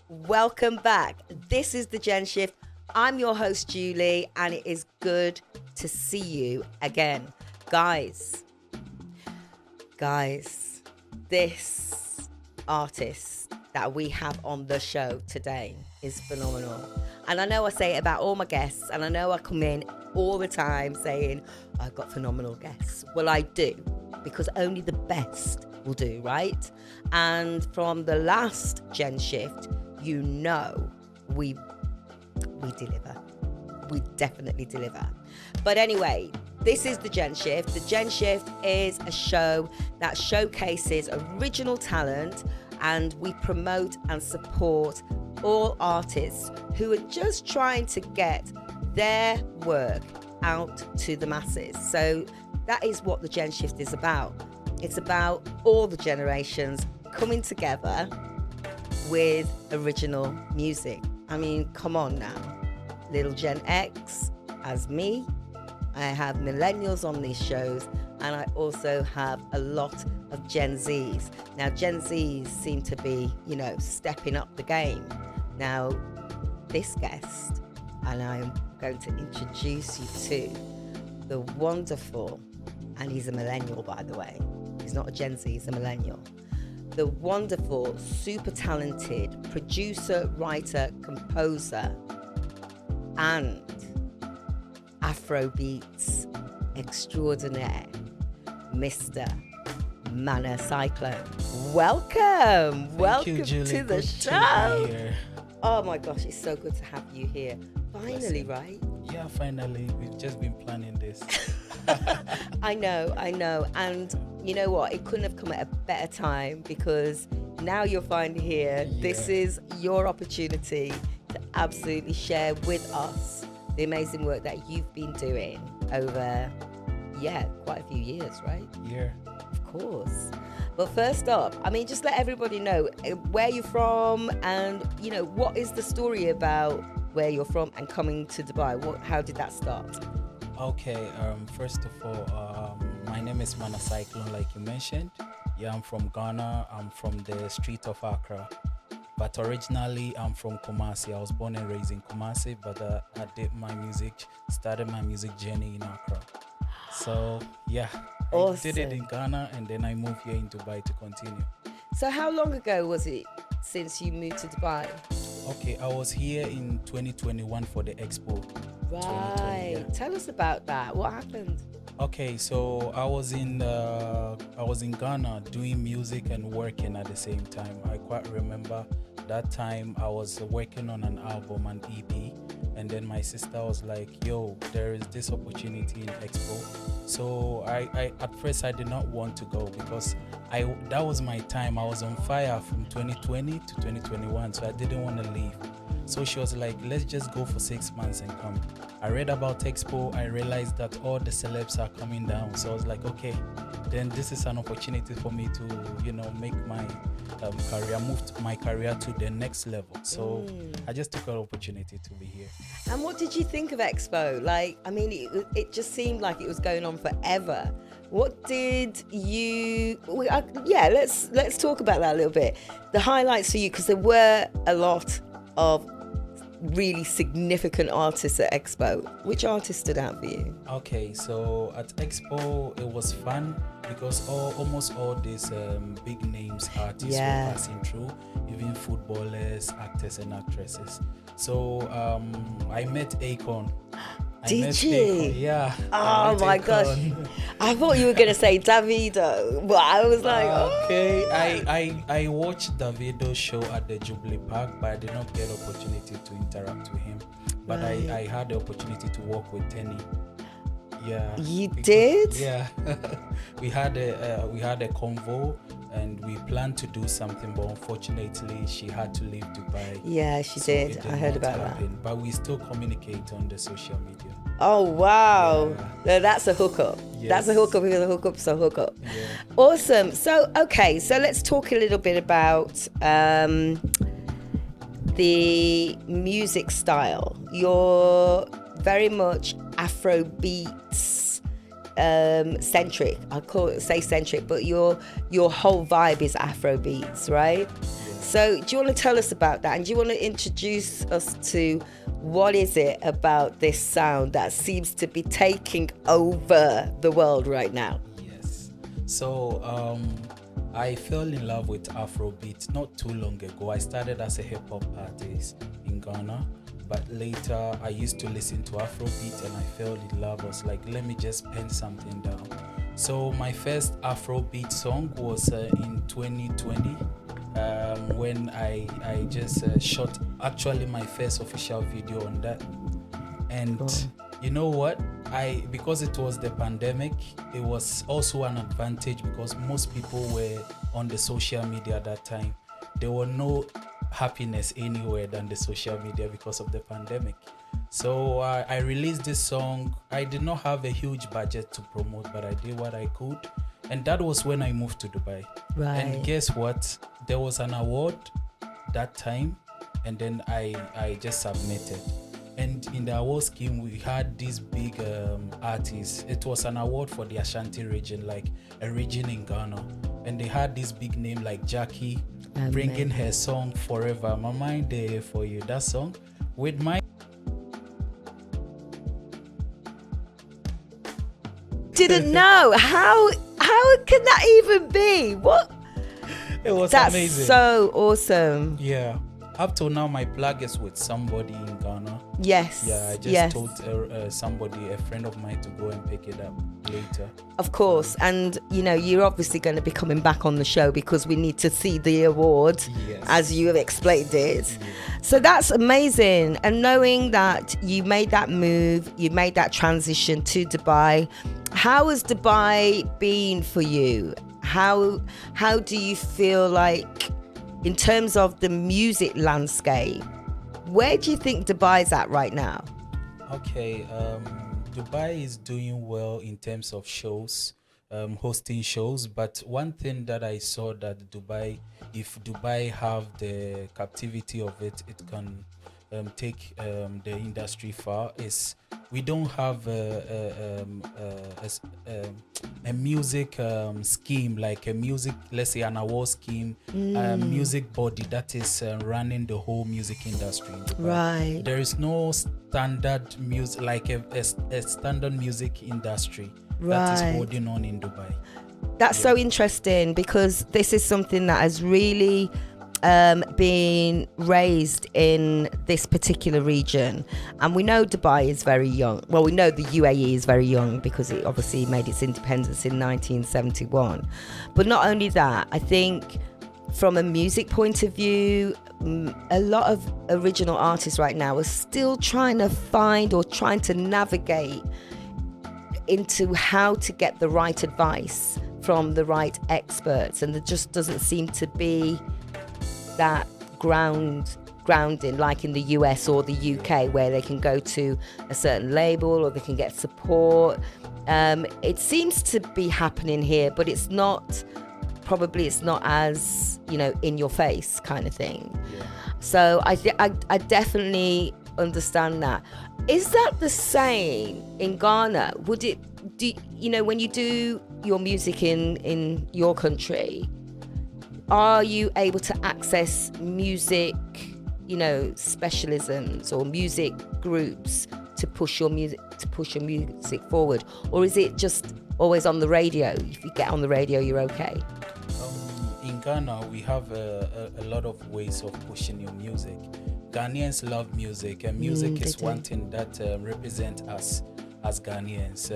Welcome back. This is the Thegenshift. I'm your host, Julie, and it is good to see you again. Guys, this artist that we have on the show today is phenomenal. And I know I say it about all my guests, and I know I come in all the time saying, I've got phenomenal guests. Well, I do, because only the best will do, right? And from the last Thegenshift, you know we deliver. We definitely deliver. But anyway, this is the Thegenshift. The Thegenshift is a show that showcases original talent, and we promote and support all artists who are just trying to get their work out to the masses. So that is what the Thegenshift is about. It's about all the generations coming together with original music. I mean, come on now. Little Gen X as me. I have millennials on these shows, and I also have a lot of Gen Zs. Now, Gen Zs seem to be, stepping up the game. Now, this guest, and I'm going to introduce you to the wonderful, and he's a millennial, by the way. He's not a Gen Z, he's a millennial. The wonderful, super talented producer, writer, composer, and Afro Beats extraordinaire, Mr. Manasyklone. Welcome You, Julie. to the Good show. To be here. Oh my gosh, it's so good to have you here. Finally, right? Yeah, finally. We've just been planning this. I know. And you know what? It couldn't have come at a better time, because now you're finally here. Yeah. This is your opportunity to absolutely share with us the amazing work that you've been doing over, quite a few years, right? Yeah. Of course. But first up, just let everybody know where you're from, and, what is the story about where you're from and coming to Dubai? How did that start? Okay, first of all, my name is Manasyklone, like you mentioned. Yeah, I'm from Ghana. I'm from the street of Accra. But originally, I'm from Kumasi. I was born and raised in Kumasi, but I started my music journey in Accra. So, yeah, Awesome. I did it in Ghana, and then I moved here in Dubai to continue. So how long ago was it since you moved to Dubai? Okay, I was here in 2021 for the Expo. 2020, yeah. Tell us about that. What happened? Okay, so I was in Ghana doing music and working at the same time. I quite remember that time I was working on an album, an EP, and then my sister was like, yo, there is this opportunity in Expo. So I at first I did not want to go, because that was my time. I was on fire from 2020 to 2021, so I didn't want to leave. So she was like, let's just go for 6 months and come. I read about Expo. I realized that all the celebs are coming down. So I was like, okay, then this is an opportunity for me to, make my my career to the next level. So I just took an opportunity to be here. And what did you think of Expo? It just seemed like it was going on forever. What did you? Let's talk about that a little bit. The highlights for you, because there were a lot of really significant artists at Expo. Which artist stood out for you? Okay, so at Expo it was fun, because almost all these big names artists were passing through, even footballers, actors and actresses. So I met Akon. Did you? Yeah. Oh my gosh. I thought you were going to say Davido, but I was like, okay. I watched Davido's show at the Jubilee Park, but I did not get the opportunity to interact with him. But Right. I had the opportunity to work with Tenny. Yeah. You did? Yeah. we had a convo, and we planned to do something, but unfortunately she had to leave Dubai. Yeah, she So did. it did I heard not about happen, that. but we still communicate on the social media. Oh, wow. Yeah. No, that's a hookup. Yes. That's a hookup because a hookup's a hookup. Yeah. Awesome. So let's talk a little bit about the music style. You're very much Afro Beats centric. I say centric, but your whole vibe is Afro beats, right? So do you want to tell us about that? And do you want to introduce us to what is it about this sound that seems to be taking over the world right now? Yes. So I fell in love with Afrobeat not too long ago. I started as a hip hop artist in Ghana, but later I used to listen to Afrobeat and I fell in love. I was like, let me just pen something down. So my first Afrobeat song was in 2020 when I just shot actually my first official video on that. And you know what? Because it was the pandemic, it was also an advantage because most people were on the social media at that time. There were no happiness anywhere than the social media because of the pandemic. So I released this song. I did not have a huge budget to promote, but I did what I could. And that was when I moved to Dubai. Right. And guess what? There was an award that time, and then I just submitted. And in the award scheme, we had these big artists. It was an award for the Ashanti region, like a region in Ghana. And they had this big name like Jackie bringing her song Forever. My Mind There For You, that song. With my... Didn't know. How can that even be? What? It was That's amazing. so awesome. Yeah. Up till now, my plug is with somebody in Ghana. Yes. Yeah, I just told somebody, a friend of mine, to go and pick it up later. Of course. And, you know, you're obviously going to be coming back on the show because we need to see the award, as you have explained it. Yeah. So that's amazing. And knowing that you made that move, you made that transition to Dubai, how has Dubai been for you? How do you feel like, in terms of the music landscape, where do you think Dubai's at right now? Okay, Dubai is doing well in terms of shows, hosting shows. But one thing that I saw that if Dubai have the captivity of it, it can take the industry far. Is we don't have a music scheme, like a music, let's say an award scheme, music body that is running the whole music industry in Dubai. Right. There is no standard music, like a standard music industry that is holding on in Dubai. That's so interesting, because this is something that has really being raised in this particular region. And we know Dubai is very young. Well, we know the UAE is very young because it obviously made its independence in 1971. But not only that, I think from a music point of view, a lot of original artists right now are still trying to find or trying to navigate into how to get the right advice from the right experts. And there just doesn't seem to be that grounding like in the US or the UK, where they can go to a certain label or they can get support. It seems to be happening here, but it's not as, you know, in your face kind of thing. So I definitely understand that. Is that the same in Ghana? You know, when you do your music in your country, are you able to access music, you know, specialisms or music groups to push your music forward? Or is it just always on the radio? If you get on the radio, you're okay? In Ghana, we have a lot of ways of pushing your music. Ghanaians love music, and music is one thing that represents us as Ghanaians.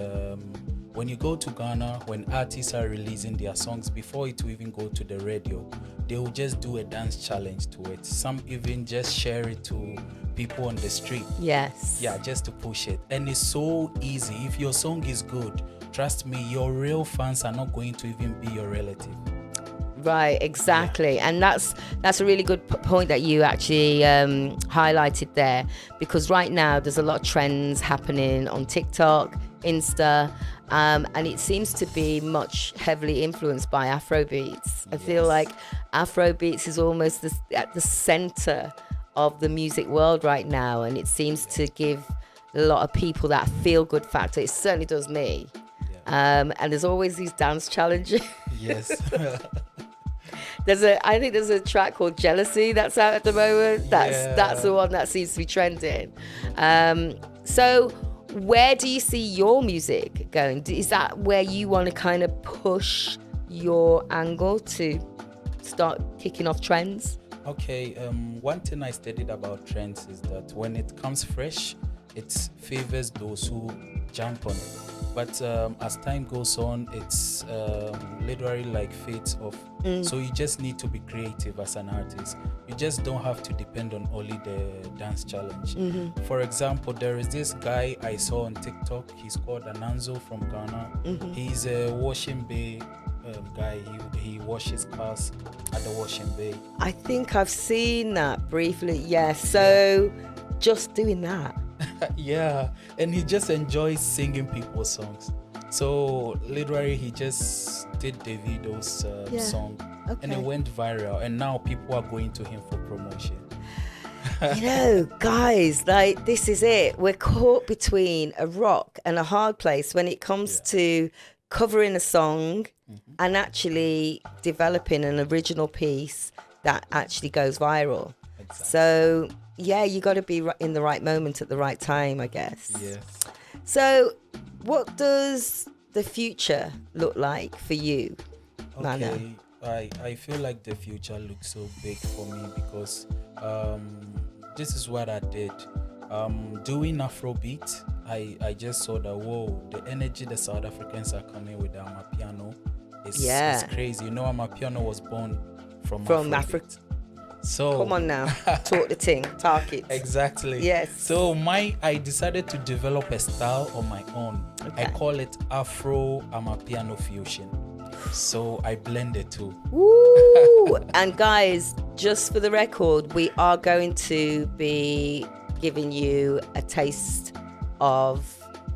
When you go to Ghana, when artists are releasing their songs, before it will even go to the radio, they will just do a dance challenge to it. Some even just share it to people on the street. Yes. Yeah, just to push it. And it's so easy. If your song is good, trust me, your real fans are not going to even be your relative. Right, exactly. Yeah. And that's a really good point that you actually highlighted there, because right now there's a lot of trends happening on TikTok, Insta, and it seems to be much heavily influenced by Afro beats. I feel like Afro beats is almost at the center of the music world right now, and it seems to give a lot of people that feel-good factor. It certainly does me. And there's always these dance challenges. Yes. I think there's a track called Jealousy that's out at the moment. That's the one that seems to be trending. So where do you see your music going? Is that where you want to kind of push your angle to start kicking off trends? Okay, one thing I studied about trends is that when it comes fresh, it favors those who jump on it. But as time goes on, it's literally like fades off. So you just need to be creative as an artist. You just don't have to depend on only the dance challenge. For example, there is this guy I saw on TikTok. He's called Ananzo from Ghana. He's a washing bay guy. He washes cars at the washing bay. I think I've seen that briefly. Yeah. So just doing that. Yeah, and he just enjoys singing people's songs. So literally, he just did Davido's song, and it went viral. And now people are going to him for promotion. You know, guys, like this is it. We're caught between a rock and a hard place when it comes to covering a song and actually developing an original piece that actually goes viral. Exactly. So yeah, you got to be in the right moment at the right time, I guess. Yes. So what does the future look like for you, Mana? Okay, I feel like the future looks so big for me because this is what I did. Doing Afro Beat, I just saw that, whoa, the energy the South Africans are coming with the Amapiano is crazy. You know, Amapiano was born from Africa. So come on now, talk the thing, talk it. Exactly. Yes. So I decided to develop a style on my own. Okay. I call it Afro Amapiano fusion. So I blend the two. Woo! And guys, just for the record, we are going to be giving you a taste of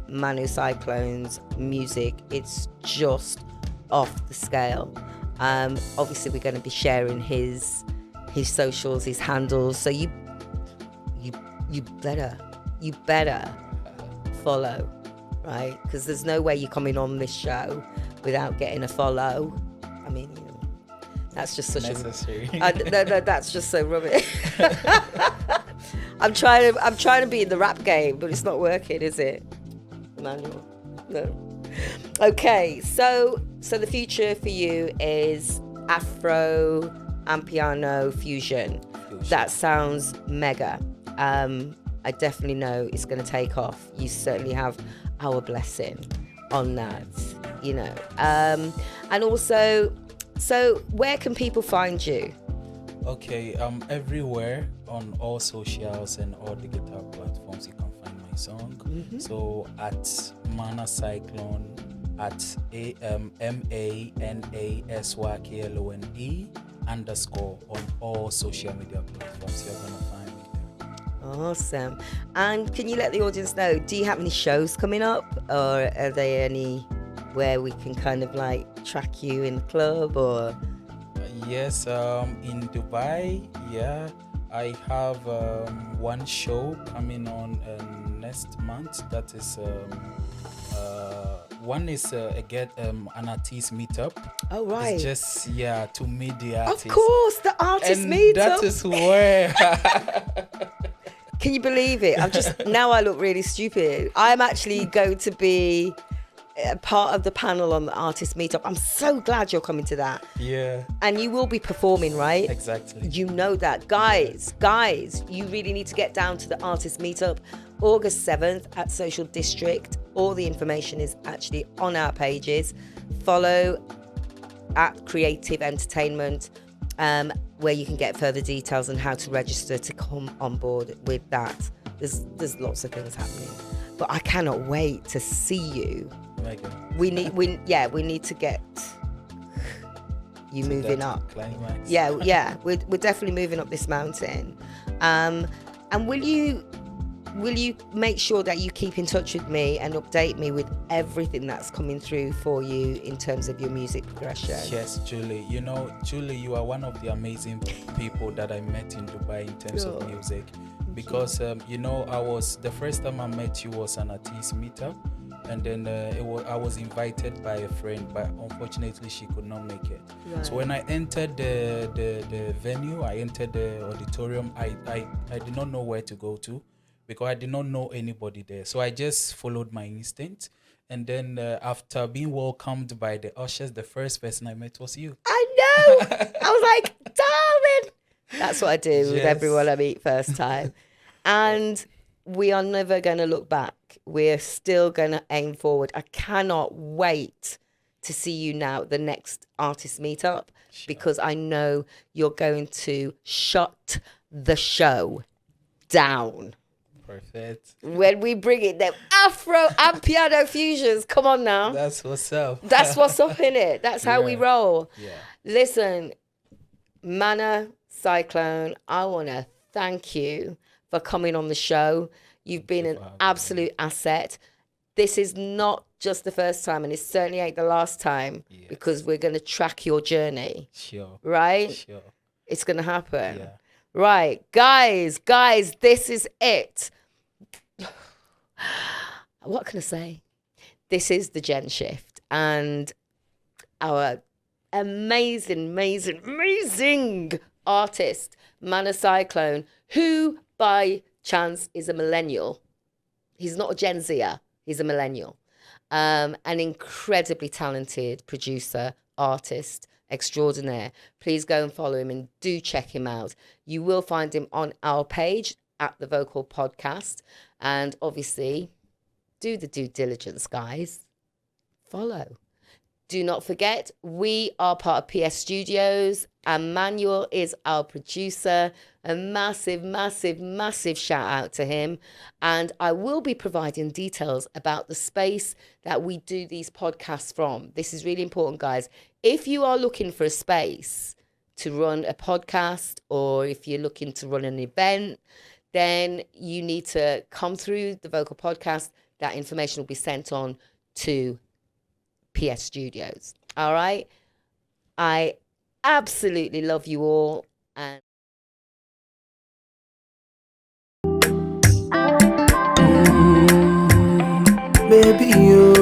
Manasyklone's music. It's just off the scale. Obviously, we're going to be sharing his socials, his handles. So you better follow, right? Because there's no way you're coming on this show without getting a follow. I mean, you know, that's just such necessary. No, that's just so rubbish. I'm trying to be in the rap game, but it's not working, is it, Emmanuel? No. Okay, so the future for you is Afro and piano fusion. That sounds mega. I definitely know it's going to take off. You certainly have our blessing on that, you know. And also, so where can people find you? Okay, everywhere on all socials and all digital platforms you can find my song. So at Manasyklone, at MANASYKLONE _ on all social media platforms. You're gonna find me there. Awesome. And can you let the audience know, do you have any shows coming up, or are there any where we can kind of like track you in the club? Or yes, in Dubai, I have one show coming on next month. That is one is an artist meetup. Oh, right. It's just to meet the artist. Of course, the artist meetup. That is where. Can you believe it? Now I look really stupid. I'm actually going to be part of the panel on the artist meetup. I'm so glad you're coming to that. Yeah. And you will be performing, right? Exactly. You know that. Guys, you really need to get down to the artist meetup. August 7th at Social District. All the information is actually on our pages. Follow at Creative Entertainment, where you can get further details on how to register to come on board with that. There's lots of things happening, but I cannot wait to see you. We need to get you moving up. Climax. Yeah, we're definitely moving up this mountain. And will you make sure that you keep in touch with me and update me with everything that's coming through for you in terms of your music progression? Yes, Julie. You know, Julie, you are one of the amazing people that I met in Dubai in terms of music. Because, the first time I met you was an artist meetup. and then I was invited by a friend, but unfortunately she could not make it. Right. So when I entered the venue, I entered the auditorium, I did not know where to go to because I did not know anybody there. So I just followed my instinct. And then after being welcomed by the ushers, the first person I met was you. I know. I was like, darling. That's what I do with everyone I meet first time. And we are never going to look back. We're still going to aim forward. I cannot wait to see you now at the next artist meetup because I know you're going to shut the show down. Perfect. When we bring it, them Afro and piano fusions. Come on now. That's what's up. That's what's up in it. That's how we roll. Yeah. Listen, Manasyklone, I want to thank you for coming on the show. You've been an absolute asset. This is not just the first time, and it certainly ain't the last time because we're going to track your journey. Sure. Right? Sure. It's going to happen. Yeah. Right. Guys, this is it. What can I say? This is the Thegenshift, and our amazing artist, Manasyklone, who by chance is a millennial. He's not a Gen Zer, he's a millennial. An incredibly talented producer, artist, extraordinaire. Please go and follow him and do check him out. You will find him on our page at TheVocalPod, and obviously do the due diligence, guys. Follow. Do not forget, we are part of PS Studios, and Manuel is our producer. A massive shout out to him. And I will be providing details about the space that we do these podcasts from. This is really important, guys. If you are looking for a space to run a podcast, or if you're looking to run an event, then you need to come through the Vocal Podcast. That information will be sent on to PS Studios. All right? I absolutely love you all. And baby, you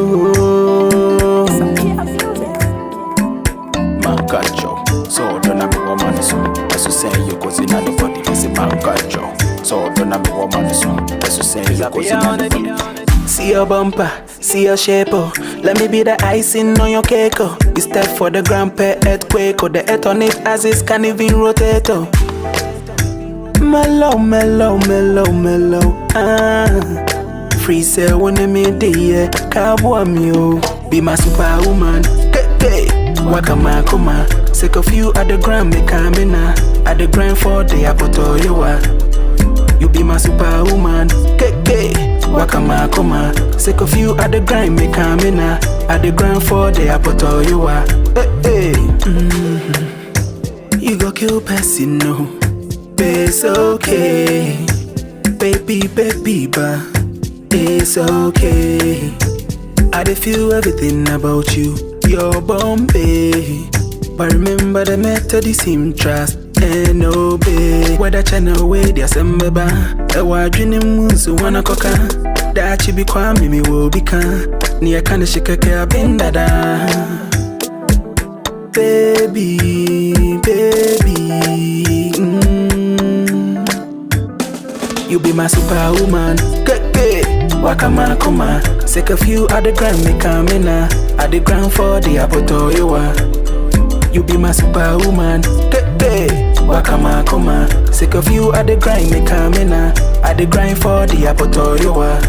Mankacho, so don't have a woman so as you say you go in the body, it's a Mankacho. So don't have a woman so as you say you go in the body. See your bumper, see your shape, oh. Let me be the icing on your cake, oh. We step for the grandpa earthquake, oh. The earth on it as it can even rotate, oh. Mellow, free say when I meet the year, cowboy me, be my superwoman. Hey, wakama kuma, sick of you at the grand, me coming at the grand for the apoto you are. You be my superwoman. Hey, wakama kuma, sick of you at the grind, me coming at the grand for the apoto you are. Hey, you go kill person, no. It's okay, baby, but it's okay. I dey feel everything about you, you're Bombay. But remember the Methodism trust and obey. Whether channel way the assembaba, a wide dreaming moons who wanna coca. That you be kwame me will become near kind of shikaka bendada. Baby, you be my superwoman. Wakama kuma, sick of you at the grand, me coming at the grand for the apoto you are. You be my superwoman. Wakama kuma, sick of you at the grind, me coming at the grind for the apoto you are.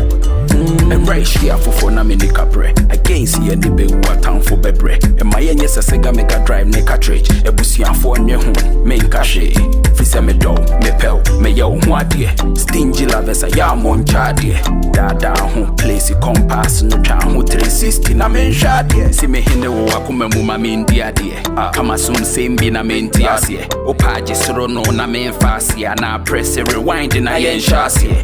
And right here for phone me nika pre against here the be what town for bebre. And my yes a sega make a drive ne cartridge. E busian for me home me cache. Fisa me do me pel me yo ho ade. Stingy lovers a ya mon chade. Da ho place compass no twa ho 360 na me nhade. Si me hine wo akoma mu ma me ndi ade. Kama sum same bi na me nti ase. O page soro no na me mfa ase na press rewind na yen shase.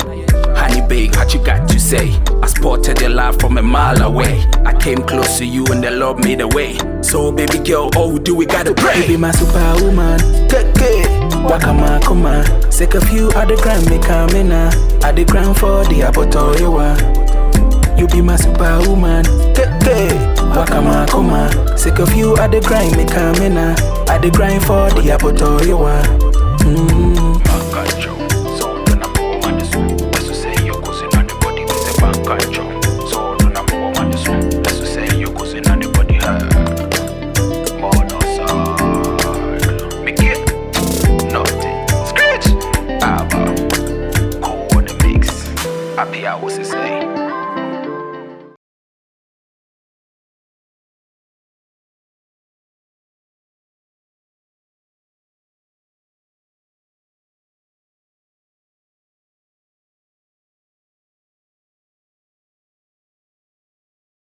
Honey babe, what you got to say? I spotted the love from a mile away. I came close to you and the love made a way. So baby girl, oh do we gotta pray? Be my superwoman. Wakama kuma, sick of you at the grand, me coming at the grand for the apoto you are. You be my superwoman. Wakama koma. Sick of you at the grind, me kamina. At the grind for the apoto you are. So the number one is let's just say your cousin and the body with a bank control. So the number one is let's just say your cousin and the body her. Monoside. Make it nothing. Scratch. Cool on the mix. Happy I was to say.